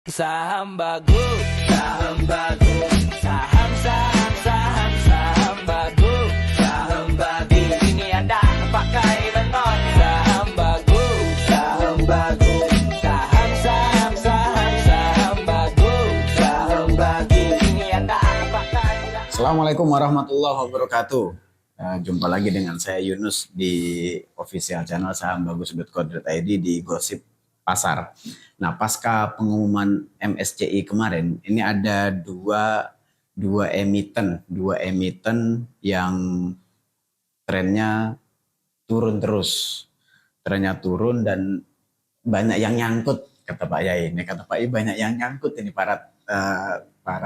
Saham bagus, saham bagus, saham saham saham saham bagus, saham bagus. Ini anda pakai benar. Saham bagus, saham bagus, saham saham saham saham bagus, saham bagus. Ini anda pakai. Assalamualaikum warahmatullahi wabarakatuh. Jumpa lagi dengan saya Yunus di official channel sahambagus.co.id di Gosip Pasar. Nah, pasca pengumuman MSCI kemarin, ini ada dua emiten yang trennya turun terus. Trennya turun dan banyak yang nyangkut, kata Pak Yai. Ini kata Pak Yai banyak yang nyangkut ini para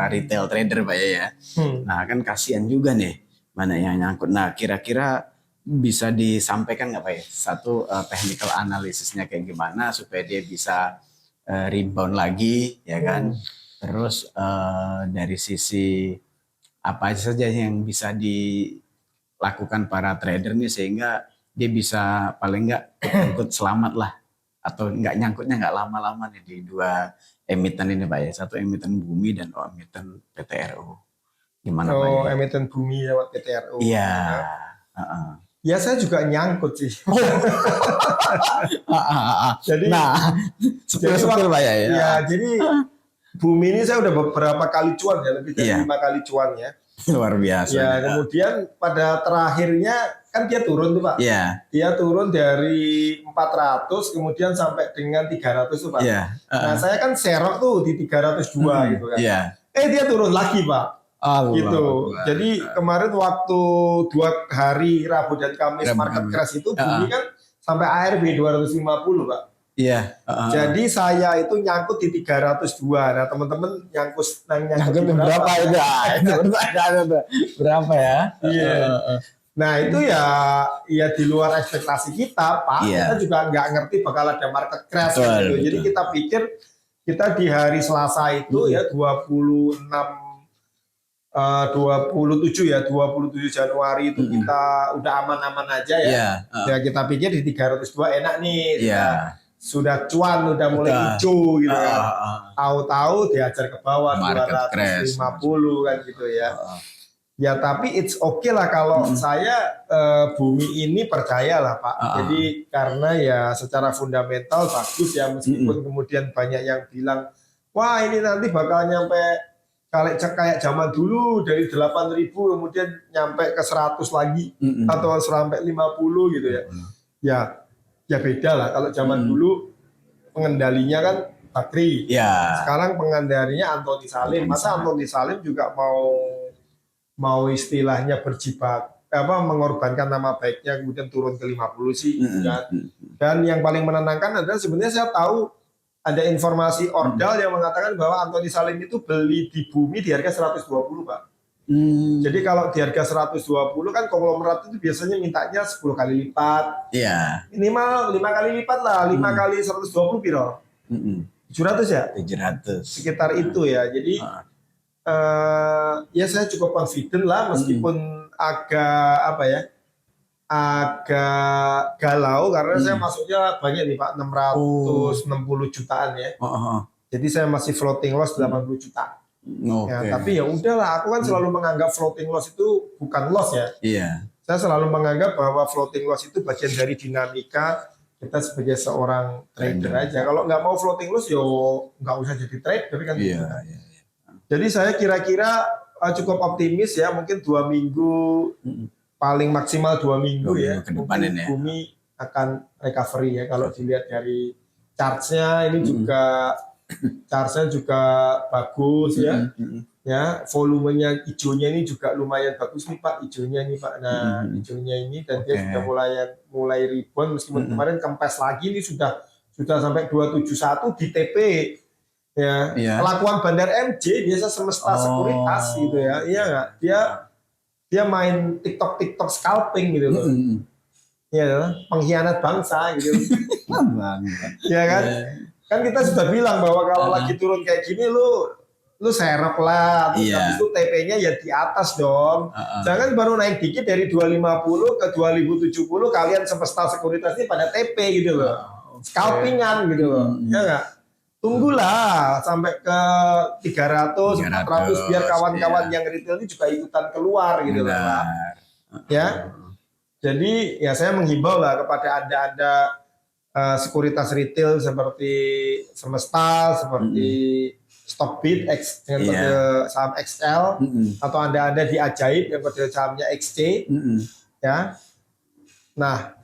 retail trader, Pak Yai ya. Nah, kan kasihan juga nih banyak yang nyangkut. Nah, kira-kira bisa disampaikan nggak Pak ya? Satu technical analisisnya kayak gimana supaya dia bisa rebound lagi, ya kan? Terus dari sisi apa saja yang bisa dilakukan para trader nih sehingga dia bisa paling nggak ikut selamat lah, atau nggak nyangkutnya nggak lama-lama nih di dua emiten ini Pak ya. Satu emiten Bumi dan emiten PTRO. Gimana Pak ya? Emiten Bumi lewat PTRO. Iya. Ya saya juga nyangkut sih. Jadi, sepil Pak ya. Ya, jadi Bumi ini saya udah beberapa kali cuan ya, lebih dari 5 kali cuan ya. Luar biasa. Ya, kemudian pada terakhirnya kan dia turun tuh Pak. Iya. Dia turun dari 400 kemudian sampai dengan 300 tuh Pak. Iya. Nah, saya kan serok tuh di 302 gitu kan. Iya. Dia turun lagi Pak. Allah Gitu. Allah. Jadi kemarin waktu 2 hari Rabu dan Kamis market crash itu Bumi kan sampai ARB 250 Pak. Iya. Jadi saya itu nyangkut di 302. Nah teman-teman nyangkut berapa itu? Berapa ya? Iya. Nah itu ya di luar ekspektasi kita Pak. Kita juga nggak ngerti bakal ada market crash gitu. Jadi kita pikir kita di hari Selasa itu ya 27 Januari itu kita udah aman-aman aja ya. Ya kita pikir di 302 enak nih. Sudah cuan, udah mulai hijau gitu kan. Tahu-tahu diajar ke bawah 250 kan gitu ya. Ya tapi it's okay lah kalau saya Bumi ini percaya lah Pak. Jadi karena ya secara fundamental bagus ya, meskipun kemudian banyak yang bilang wah ini nanti bakal nyampe kayak zaman dulu dari 8.000 kemudian nyampe ke 100 lagi atau sampai 50 gitu ya. Ya beda lah kalau zaman dulu pengendalinya kan Bakri. Sekarang pengendalinya Antoni Salim. Masa Antoni Salim juga mau istilahnya mengorbankan nama baiknya kemudian turun ke 50 sih kan. Dan yang paling menenangkan adalah sebenarnya saya tahu ada informasi Ordal yang mengatakan bahwa Antoni Salim itu beli di Bumi di harga 120 Pak. Jadi kalau di harga 120 kan konglomerat itu biasanya mintanya 10 kali lipat. Minimal 5 kali lipat lah, 5 kali 120 piro? 700 ya? 700. Sekitar itu ya. Jadi ya saya cukup confident lah meskipun agak galau karena saya masuknya banyak nih Pak, 660 jutaan ya. Jadi saya masih floating loss 80 juta. Ya, tapi ya udahlah, aku kan selalu menganggap floating loss itu bukan loss ya. Saya selalu menganggap bahwa floating loss itu bagian dari dinamika kita sebagai seorang trader aja. Kalau nggak mau floating loss yo nggak usah jadi trader kan. Jadi saya kira-kira cukup optimis ya, mungkin 2 minggu paling maksimal 2 minggu ya. Mungkin Bumi akan recovery ya kalau dilihat dari chartnya ini juga. Chartnya juga bagus ya. Ya, volumenya hijaunya ini juga lumayan bagus nih Pak, hijaunya nih Pak. Nah, hijaunya ini dan dia sudah mulai rebound meskipun kemarin kempes lagi ini sudah sampai 271 di TP. Ya. Kelakuan Bandar MJ biasa semesta sekuritas gitu ya. Iya enggak? Dia main TikTok scalping gitu loh. Ya, pengkhianat bangsa gitu. Ya kan? Kan kita sudah bilang bahwa kalau lagi turun kayak gini lu serok lah, habis itu TP-nya ya di atas dong. Jangan baru naik dikit dari 250 ke 2070 kalian semesta sekuritas ini pada TP gitu loh. Scalpingan gitu loh. Ya enggak? Tunggulah sampai ke 300, 400 biar kawan-kawan iya. yang retail ini juga ikutan keluar gitu loh, Pak. Ya. Jadi ya saya menghimbau lah kepada Anda sekuritas retail seperti Semesta, seperti Stockbit dengan kode saham XL, atau Anda di Ajaib yang kode sahamnya XC, ya. Nah,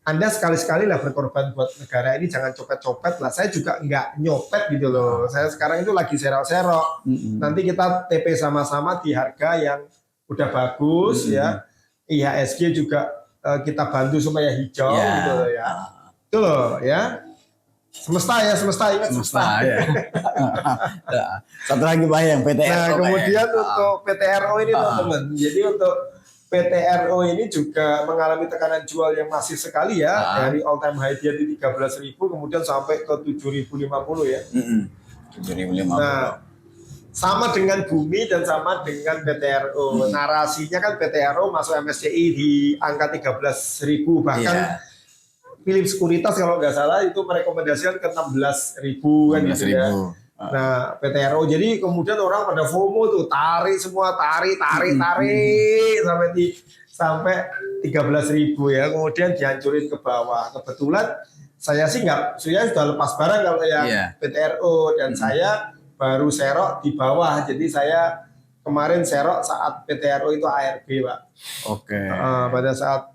Anda sekali-sekali lah berkorban buat negara ini, jangan copet-copet lah. Saya juga nggak nyopet gitu loh. Saya sekarang itu lagi serok-serok. Nanti kita TP sama-sama di harga yang udah bagus ya. IHSG juga kita bantu supaya hijau gitu loh ya. Itu loh ya. Semesta ya, ingat semesta. Ya. Satu lagi Pak yang PTRO. Nah, kemudian untuk PTRO ini teman-teman. Jadi untuk PTRO ini juga mengalami tekanan jual yang masif sekali ya, dari all time high dia di 13.000 kemudian sampai ke 7.050 ya. 7.050. Nah, sama dengan Bumi dan sama dengan PTRO. Narasinya kan PTRO masuk MSCI di angka 13.000, bahkan Philip Sekuritas kalau nggak salah itu merekomendasikan ke 16.000 kan gitu ya. Nah, PTRO, jadi kemudian orang pada FOMO tuh, tarik semua, tarik sampai 13.000 ya, kemudian dihancurin ke bawah. Kebetulan saya sih saya sudah lepas barang kalau yang PTRO, dan saya baru serok di bawah. Jadi saya kemarin serok saat PTRO itu ARB, Pak. Oke. Pada saat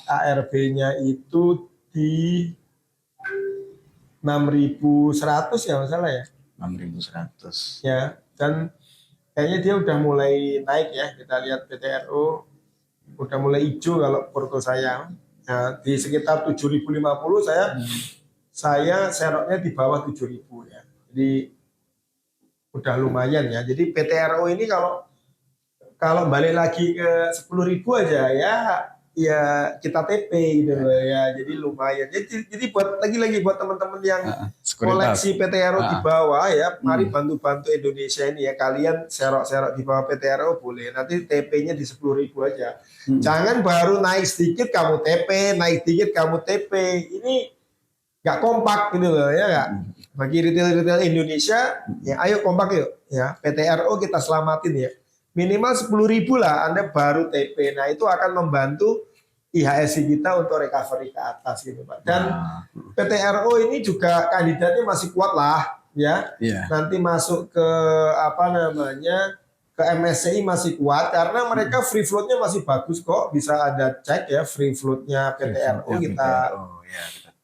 ARB-nya itu di 6.100 ya masalah ya. 6.100. Ya, dan kayaknya dia udah mulai naik ya. Kita lihat PTRO udah mulai hijau kalau porto saya. Nah, di sekitar 7.050 saya seroknya di bawah 7.000 ya. Jadi udah lumayan ya. Jadi PTRO ini kalau balik lagi ke 10.000 aja ya kita TP gitu loh ya, jadi lumayan. Jadi buat lagi-lagi buat teman-teman yang koleksi PTRO di bawah ya, mari bantu-bantu Indonesia ini ya. Kalian serok-serok di bawah PTRO boleh, nanti TP-nya di 10.000 aja. Jangan baru naik sedikit kamu TP, naik dikit kamu TP. Ini nggak kompak gitu loh ya nggak. Bagi retail Indonesia ya, ayo kompak yuk ya. PTRO kita selamatin ya. Minimal 10.000 lah Anda baru TP. Nah, itu akan membantu IHSG kita untuk recovery ke atas gitu Pak. Dan PTRO ini juga kandidatnya masih kuat lah ya. Nanti masuk ke ke MSCI masih kuat karena mereka free floatnya masih bagus kok. Bisa Anda cek ya free floatnya PTRO kita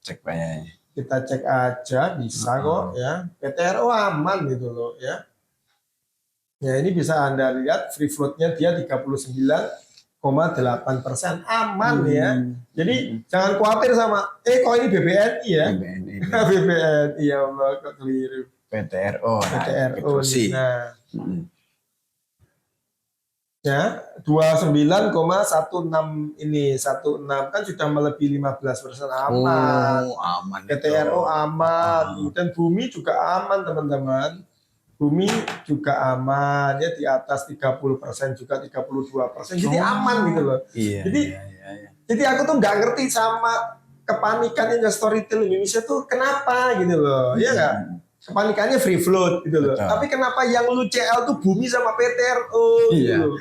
cek banyak. Kita cek aja bisa kok ya. PTRO aman gitu loh ya. Ya, ini bisa Anda lihat free floatnya dia 39,8%, aman ya. Jadi jangan khawatir sama kok ini BBNI ya. BBNI ya Allah, kok keliru. PTRO. Nah. Ya, 29,16 ini 16 kan sudah melebihi 15%, aman. Aman. PTRO aman. Kemudian Bumi juga aman teman-teman. Bumi juga aman ya, di atas 30% juga 32%, jadi aman gitu loh. Jadi aku tuh nggak ngerti sama kepanikan investor retail Indonesia tuh kenapa gitu loh, ya nggak? Kepanikannya free float gitu loh. Tapi kenapa yang lu CL tuh Bumi sama PTRO gitu.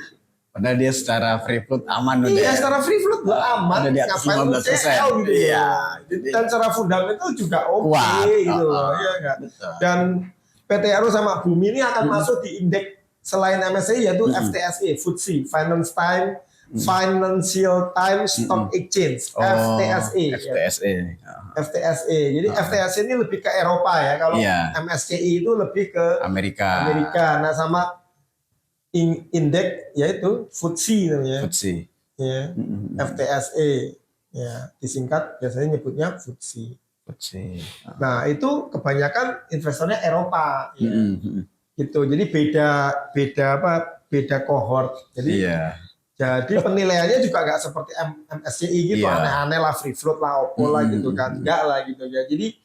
Padahal dia secara free float aman. Iya, secara free float aman. Ngapain lu CL gitu ya. Dan secara fundamental juga oke gitu loh, ya nggak? Dan PTRO sama Bumi ini akan masuk di indeks selain MSCI yaitu FTSE, FTSE, Financial Times Stock Exchange, FTSE. FTSE. Jadi FTSE ini lebih ke Eropa ya. Kalau MSCI itu lebih ke Amerika. Nah, sama indeks yaitu FTSE namanya. FTSE. Ya. FTSE. Ya, disingkat biasanya nyebutnya FTSE. Nah, itu kebanyakan investornya Eropa ya. Gitu. Jadi beda kohort. Jadi penilaiannya juga nggak seperti MSCI gitu, aneh-aneh lah, free float lah, opo lah gitu kan. Enggak lah gitu ya. Jadi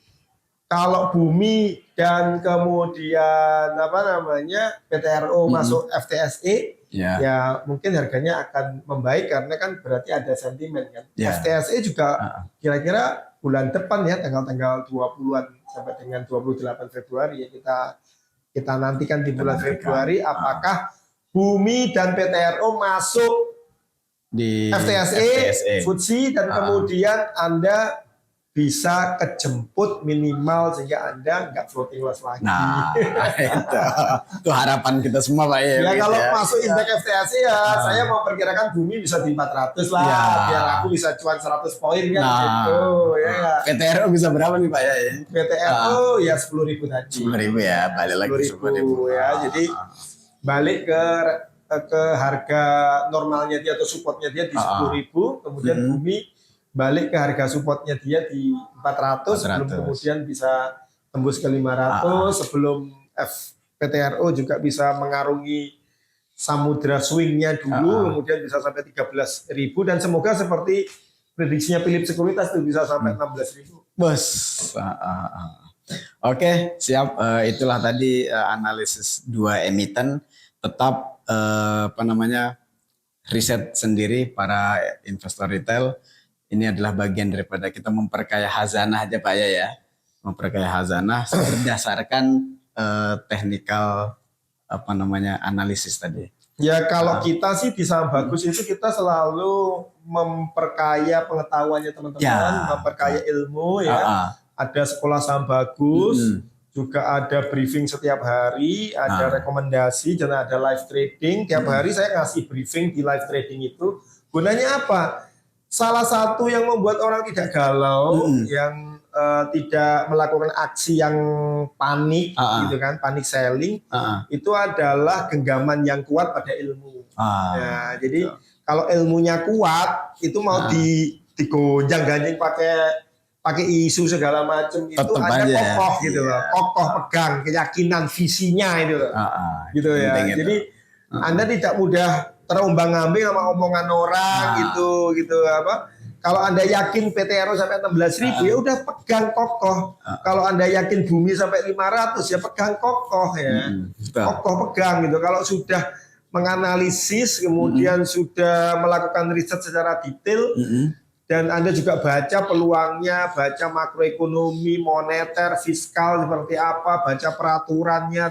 kalau Bumi dan kemudian PTRO masuk FTSE ya mungkin harganya akan membaik karena kan berarti ada sentimen kan. FTSE juga kira-kira bulan depan ya, tanggal 20-an sampai dengan 28 Februari ya, kita nantikan di bulan Februari apakah Bumi dan PTRO masuk di FTSE, FTSE dan kemudian Anda bisa kejemput minimal sehingga Anda nggak floating loss lagi. Nah, itu harapan kita semua Pak ya. Ya kalau masuk indeks FTSE ya saya mau perkirakan Bumi bisa di 400 lah, biar aku bisa cuan 100 poin kan gitu ya. PTRO bisa berapa nih Pak ya? PTRO ya 10.000 tadi. 10.000 ya, balik lagi 10.000 ya. Jadi balik ke harga normalnya dia atau supportnya dia di 10.000, kemudian Bumi balik ke harga supportnya dia di 400 sebelum kemudian bisa tembus ke 500 sebelum PTRO juga bisa mengarungi samudra swingnya dulu kemudian bisa sampai 13.000 dan semoga seperti prediksinya Philip Sekuritas itu bisa sampai 16.000. Bos. Oke, siap. Itulah tadi analisis dua emiten. Tetap riset sendiri para investor retail. Ini adalah bagian daripada kita memperkaya hazanah aja Pak ya. Memperkaya hazanah berdasarkan technical analisis tadi. Ya kalau kita sih di Saham Bagus itu kita selalu memperkaya pengetahuannya teman-teman, memperkaya ilmu ya. Ada sekolah Saham Bagus, juga ada briefing setiap hari, ada rekomendasi dan ada live trading. Tiap hari saya ngasih briefing di live trading itu. Gunanya apa? Salah satu yang membuat orang tidak galau, yang tidak melakukan aksi yang panik, gitu kan, panik selling, itu adalah genggaman yang kuat pada ilmu. Ya, jadi kalau ilmunya kuat, itu mau digonjang-ganjing pakai isu segala macam itu ada kokoh gitu loh, kokoh pegang keyakinan visinya itu, gitu ya. Jadi Anda tidak mudah terombang-ambing sama omongan orang gitu apa. Kalau Anda yakin PTRO sampai 16.000 ya udah pegang kokoh. Kalau Anda yakin Bumi sampai 500 ya pegang kokoh ya. Kokoh pegang gitu. Kalau sudah menganalisis kemudian sudah melakukan riset secara detail dan Anda juga baca peluangnya, baca makroekonomi, moneter, fiskal seperti apa, baca peraturannya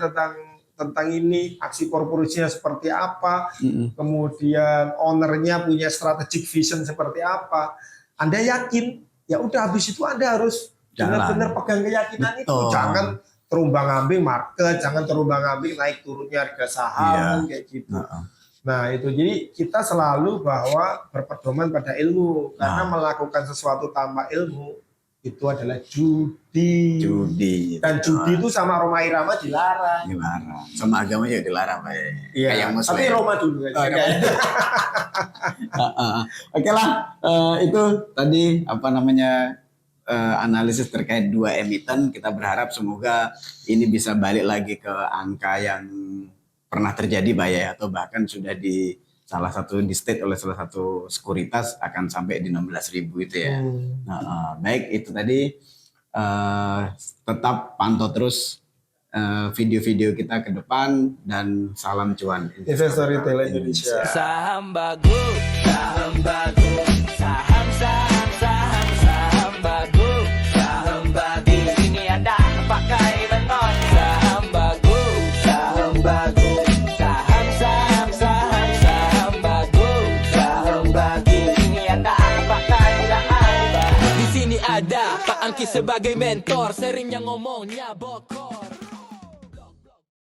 tentang ini, aksi korporasinya seperti apa, kemudian ownernya punya strategic vision seperti apa. Anda yakin, ya udah habis itu Anda harus benar-benar pegang keyakinan itu. Jangan terombang-ambing market, jangan terombang-ambing naik turunnya harga saham kayak gitu. Nah itu jadi kita selalu bahwa berpedoman pada ilmu karena melakukan sesuatu tanpa ilmu itu adalah judi. Dan judi itu sama Roma Irama dilarang. Sama agama juga dilarang, Pak. Iya. Tapi Roma dulu aja. Oke lah, itu tadi analisis terkait dua emiten. Kita berharap semoga ini bisa balik lagi ke angka yang pernah terjadi, Pak ya, atau bahkan sudah di state oleh salah satu sekuritas akan sampai di 16.000 itu ya. Baik, itu tadi tetap pantau terus video-video kita ke depan dan salam cuan investor retail Indonesia. Saham bagus, saham bagus, saham bagus, saham bagus. Ini ada pakai beton. Saham bagus, saham bagus. Ada Pak Angki sebagai mentor, seringnya ngomongnya bokor.